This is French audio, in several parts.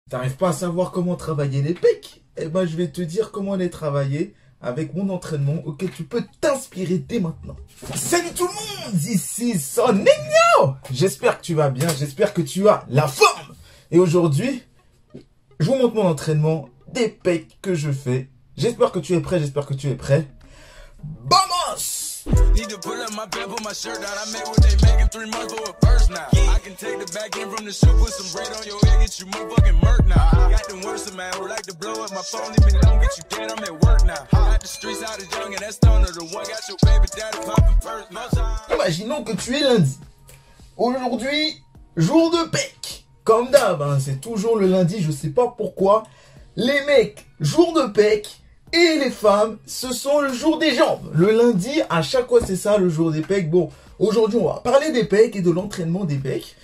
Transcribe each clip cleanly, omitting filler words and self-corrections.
T'arrives pas à savoir comment travailler les pecs? Eh ben, je vais te dire comment les travailler avec mon entraînement auquel tu peux t'inspirer dès maintenant. Salut tout le monde, ici Sonegno. J'espère que tu vas bien, j'espère que tu as la forme. Et aujourd'hui, je vous montre mon entraînement des pecs que je fais. J'espère que tu es prêt, j'espère que tu es prêt. Vamos! Need to pull up my pants, put my shirt down. I met what they making 3 months for a first now. I can take the back end from the shoe, put some bread on your head, get you motherfucking murk now. Got them worse man who like to blow up my phone, even don't get you dead, I'm at work now. Got the streets out of young and that's stoner the one, got your baby daddy popping first now. Imaginons que tu es lundi. Aujourd'hui, jour de pec. Comme d'hab, hein, c'est toujours le lundi, je sais pas pourquoi. Les mecs, jour de pec. Et les femmes, ce sont le jour des jambes. Le lundi, à chaque fois, c'est ça, le jour des pecs. Bon, aujourd'hui, on va parler des pecs et de l'entraînement des pecs.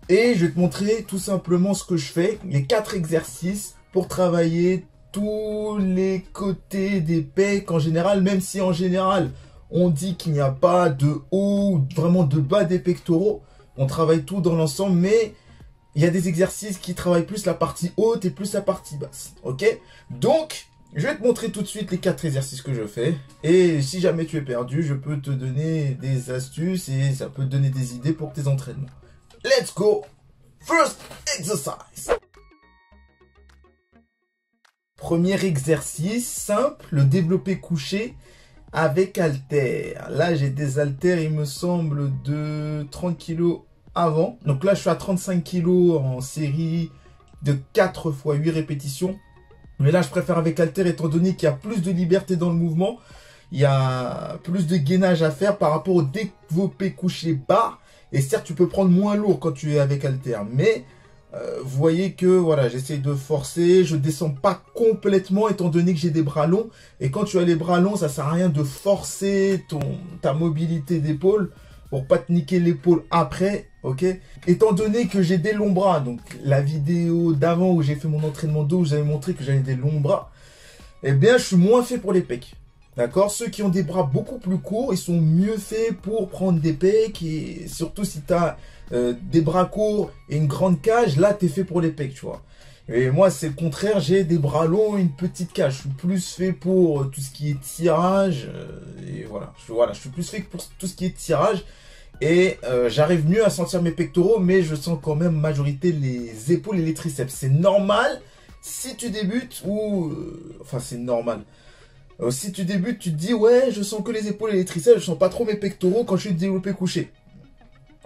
Et je vais te montrer tout simplement ce que je fais. Les 4 exercices pour travailler tous les côtés des pecs en général. Même si en général, on dit qu'il n'y a pas de haut ou vraiment de bas des pectoraux. On travaille tout dans l'ensemble, mais il y a des exercices qui travaillent plus la partie haute et plus la partie basse. Ok? Donc, je vais te montrer tout de suite les 4 exercices que je fais. Et si jamais tu es perdu, je peux te donner des astuces et ça peut te donner des idées pour tes entraînements. Let's go! First exercise. Premier exercice, simple, le développé couché avec haltères. Là, j'ai des haltères, il me semble, de 30 kg avant. Donc là, je suis à 35 kg en série de 4 x 8 répétitions. Mais là, je préfère avec haltère étant donné qu'il y a plus de liberté dans le mouvement. Il y a plus de gainage à faire par rapport au développé couché bas. Et certes, tu peux prendre moins lourd quand tu es avec haltère. Mais vous voyez que voilà, j'essaie de forcer. Je ne descends pas complètement étant donné que j'ai des bras longs. Et quand tu as les bras longs, ça ne sert à rien de forcer ta mobilité d'épaule pour pas te niquer l'épaule après, ok? Étant donné que j'ai des longs bras, donc la vidéo d'avant où j'ai fait mon entraînement dos, j'avais montré que j'avais des longs bras, eh bien, je suis moins fait pour les pecs, d'accord? Ceux qui ont des bras beaucoup plus courts, ils sont mieux faits pour prendre des pecs, et surtout si tu as des bras courts et une grande cage, là, tu es fait pour les pecs, tu vois? Et moi, c'est le contraire, j'ai des bras longs et une petite cage. Je suis plus fait pour tout ce qui est tirage. Et voilà, je suis plus fait pour tout ce qui est tirage. Et j'arrive mieux à sentir mes pectoraux, mais je sens quand même majorité les épaules et les triceps. C'est normal si tu débutes ou... enfin, c'est normal. Si tu débutes, tu te dis, ouais, je sens que les épaules et les triceps, je sens pas trop mes pectoraux quand je suis développé couché.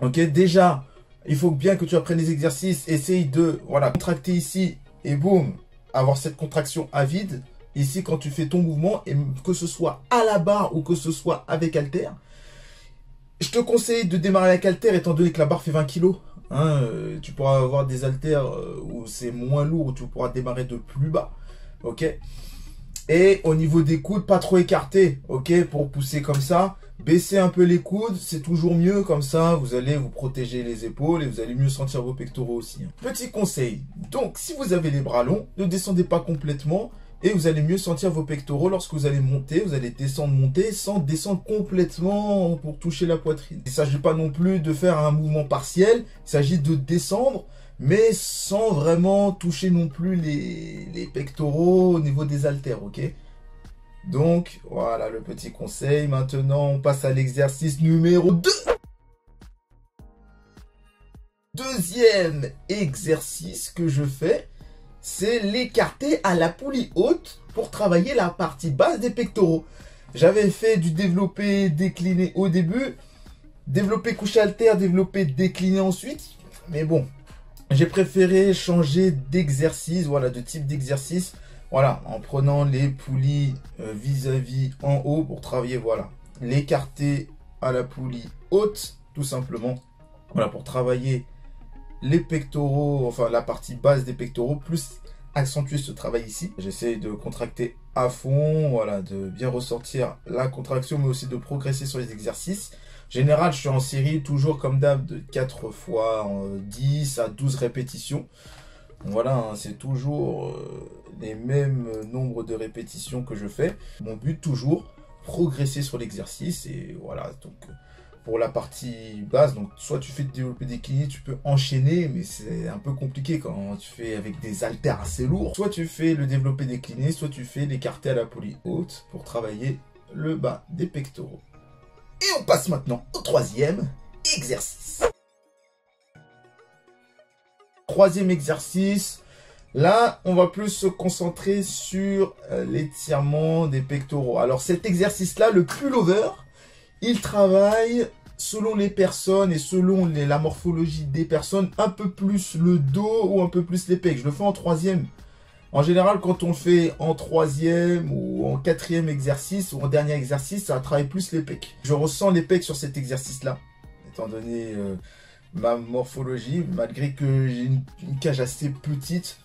Ok, déjà... il faut bien que tu apprennes les exercices, essaye de voilà, contracter ici et boum, avoir cette contraction à vide. Ici, quand tu fais ton mouvement, et que ce soit à la barre ou que ce soit avec haltère, je te conseille de démarrer avec haltère étant donné que la barre fait 20 kg. Hein, tu pourras avoir des haltères où c'est moins lourd, où tu pourras démarrer de plus bas. Ok. Et au niveau des coudes, pas trop écartés, ok, pour pousser comme ça. Baissez un peu les coudes, c'est toujours mieux comme ça. Vous allez vous protéger les épaules et vous allez mieux sentir vos pectoraux aussi. Petit conseil, donc si vous avez les bras longs, ne descendez pas complètement et vous allez mieux sentir vos pectoraux lorsque vous allez monter. Vous allez descendre, monter sans descendre complètement pour toucher la poitrine. Il ne s'agit pas non plus de faire un mouvement partiel, il s'agit de descendre, mais sans vraiment toucher non plus les pectoraux au niveau des haltères, ok? Donc, voilà le petit conseil. Maintenant, on passe à l'exercice numéro 2. Deuxième exercice que je fais, c'est l'écarté à la poulie haute pour travailler la partie basse des pectoraux. J'avais fait du développé décliné au début, développé couché haltère, développé décliné ensuite. Mais bon, j'ai préféré changer d'exercice, voilà, de type d'exercice. Voilà, en prenant les poulies vis-à-vis en haut pour travailler, voilà, l'écarté à la poulie haute, tout simplement. Voilà, pour travailler les pectoraux, enfin la partie basse des pectoraux, plus accentuer ce travail ici. J'essaie de contracter à fond, voilà, de bien ressortir la contraction, mais aussi de progresser sur les exercices. En général, je suis en série, toujours comme d'hab, de 4 fois 10 à 12 répétitions. Voilà, hein, c'est toujours les mêmes nombres de répétitions que je fais. Mon but, toujours, progresser sur l'exercice. Et voilà, donc pour la partie basse. Donc soit tu fais développer décliné, tu peux enchaîner, mais c'est un peu compliqué quand tu fais avec des haltères assez lourds. Soit tu fais le développé décliné, soit tu fais l'écarté à la poulie haute pour travailler le bas des pectoraux. Et on passe maintenant au troisième exercice. Troisième exercice, là on va plus se concentrer sur l'étirement des pectoraux. Alors cet exercice-là, le pullover, il travaille selon les personnes et selon la morphologie des personnes, un peu plus le dos ou un peu plus les pecs. Je le fais en troisième. En général, quand on le fait en troisième ou en quatrième exercice ou en dernier exercice, ça travaille plus les pecs. Je ressens les pecs sur cet exercice-là, étant donné ma morphologie, malgré que j'ai une cage assez petite.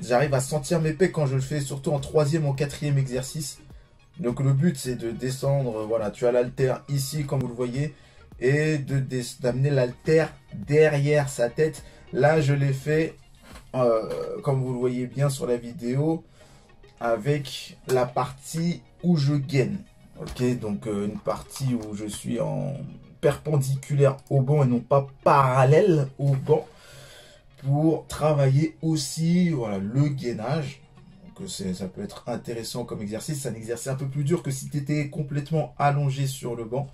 J'arrive à sentir mes pecs quand je le fais, surtout en troisième ou en quatrième exercice. Donc le but c'est de descendre, voilà, tu as l'haltère ici comme vous le voyez, et d'amener l'haltère derrière sa tête. Là je l'ai fait, comme vous le voyez bien sur la vidéo, avec la partie où je gaine. Ok, donc une partie où je suis en perpendiculaire au banc et non pas parallèle au banc, pour travailler aussi, voilà, le gainage. Ça peut être intéressant comme exercice. C'est un exercice un peu plus dur que si tu étais complètement allongé sur le banc.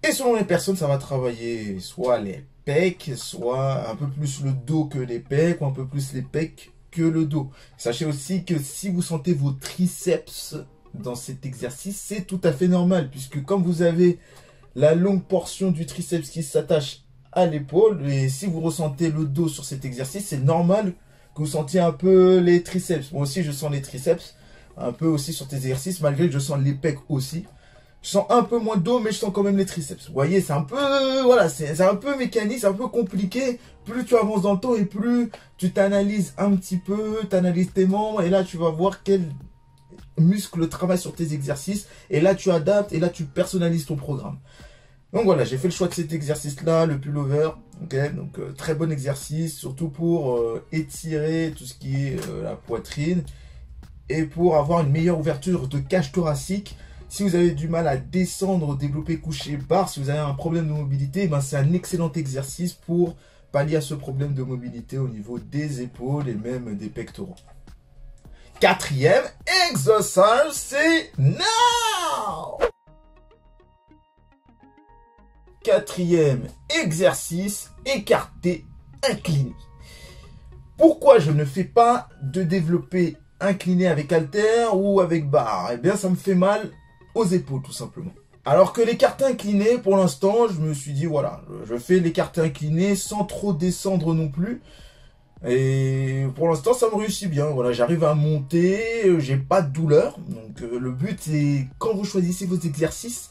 Et selon les personnes, ça va travailler soit les pecs, soit un peu plus le dos que les pecs, ou un peu plus les pecs que le dos. Sachez aussi que si vous sentez vos triceps dans cet exercice, c'est tout à fait normal, puisque comme vous avez la longue portion du triceps qui s'attache à l'épaule, et si vous ressentez le dos sur cet exercice, c'est normal que vous sentiez un peu les triceps. Moi aussi, je sens les triceps, un peu aussi sur tes exercices, malgré que je sens les pecs aussi. Je sens un peu moins de dos, mais je sens quand même les triceps. Vous voyez, c'est un peu, voilà, c'est un peu mécanique, c'est un peu compliqué. Plus tu avances dans le temps et plus tu t'analyses un petit peu, tu analyses tes membres, et là, tu vas voir quel muscle travaille sur tes exercices, et là, tu adaptes, et là, tu personnalises ton programme. Donc voilà, j'ai fait le choix de cet exercice-là, le pullover. Okay, donc très bon exercice, surtout pour étirer tout ce qui est la poitrine et pour avoir une meilleure ouverture de cage thoracique. Si vous avez du mal à descendre, développer couché barre, si vous avez un problème de mobilité, ben c'est un excellent exercice pour pallier à ce problème de mobilité au niveau des épaules et même des pectoraux. Quatrième exercice, c'est now! Quatrième exercice, écarté incliné. Pourquoi je ne fais pas de développé incliné avec haltère ou avec barre? Eh bien, ça me fait mal aux épaules, tout simplement. Alors que l'écarté incliné, pour l'instant, je me suis dit, voilà, je fais l'écarté incliné sans trop descendre non plus. Et pour l'instant, ça me réussit bien. Voilà, j'arrive à monter, j'ai pas de douleur. Donc, le but, c'est quand vous choisissez vos exercices,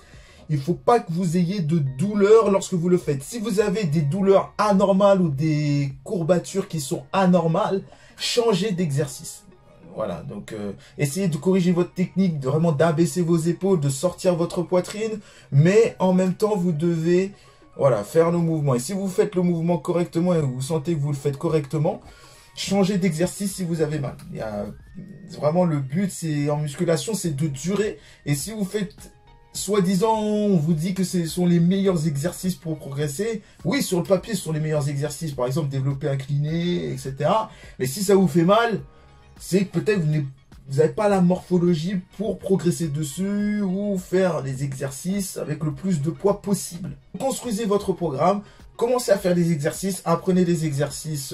il ne faut pas que vous ayez de douleur lorsque vous le faites. Si vous avez des douleurs anormales ou des courbatures qui sont anormales, changez d'exercice. Voilà, donc essayez de corriger votre technique, de vraiment d'abaisser vos épaules, de sortir votre poitrine, mais en même temps, vous devez, voilà, faire le mouvement. Et si vous faites le mouvement correctement et vous sentez que vous le faites correctement, changez d'exercice si vous avez mal. Vraiment, le but, c'est en musculation, c'est de durer. Et si vous faites soi-disant, on vous dit que ce sont les meilleurs exercices pour progresser. Oui, sur le papier, ce sont les meilleurs exercices. Par exemple, développer incliné, etc. Mais si ça vous fait mal, c'est que peut-être vous n'avez pas la morphologie pour progresser dessus ou faire les exercices avec le plus de poids possible. Construisez votre programme. Commencez à faire des exercices. Apprenez les exercices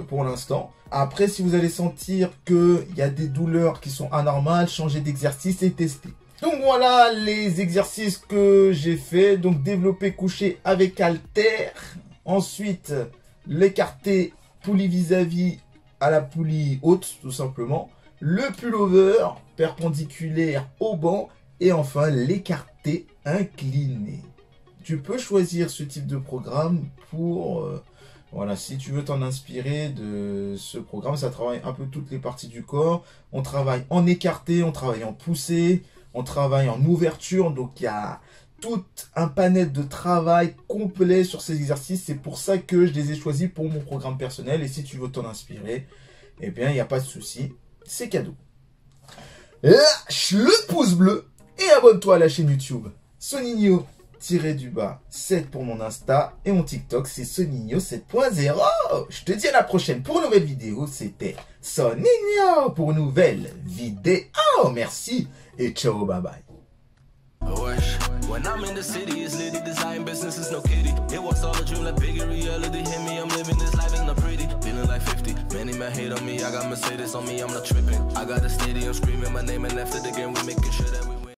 pour l'instant. Après, si vous allez sentir qu'il y a des douleurs qui sont anormales, changez d'exercice et testez. Donc voilà les exercices que j'ai fait. Donc développer couché avec haltère. Ensuite, l'écarté poulie vis-à-vis à la poulie haute, tout simplement. Le pullover perpendiculaire au banc. Et enfin, l'écarté incliné. Tu peux choisir ce type de programme pour... voilà, si tu veux t'en inspirer de ce programme, ça travaille un peu toutes les parties du corps. On travaille en écarté, on travaille en poussée. On travaille en ouverture, donc il y a tout un panel de travail complet sur ces exercices. C'est pour ça que je les ai choisis pour mon programme personnel. Et si tu veux t'en inspirer, eh bien, il n'y a pas de souci. C'est cadeau. Lâche le pouce bleu et abonne-toi à la chaîne YouTube Soninho Sonigno-7 pour mon Insta. Et mon TikTok, c'est Sonigno 7.0. Je te dis à la prochaine pour une nouvelle vidéo. C'était Sonigno pour une nouvelle vidéo. Merci et ciao, bye bye. When I'm in the city, it's litty, design business is no kitty. It was all a dream, like bigger reality. Hit me, I'm living this life, ain't not pretty. Feeling like 50, many men hate on me. I got Mercedes on me, I'm not tripping. I got a stadium screaming my name, and after the game, we making sure that we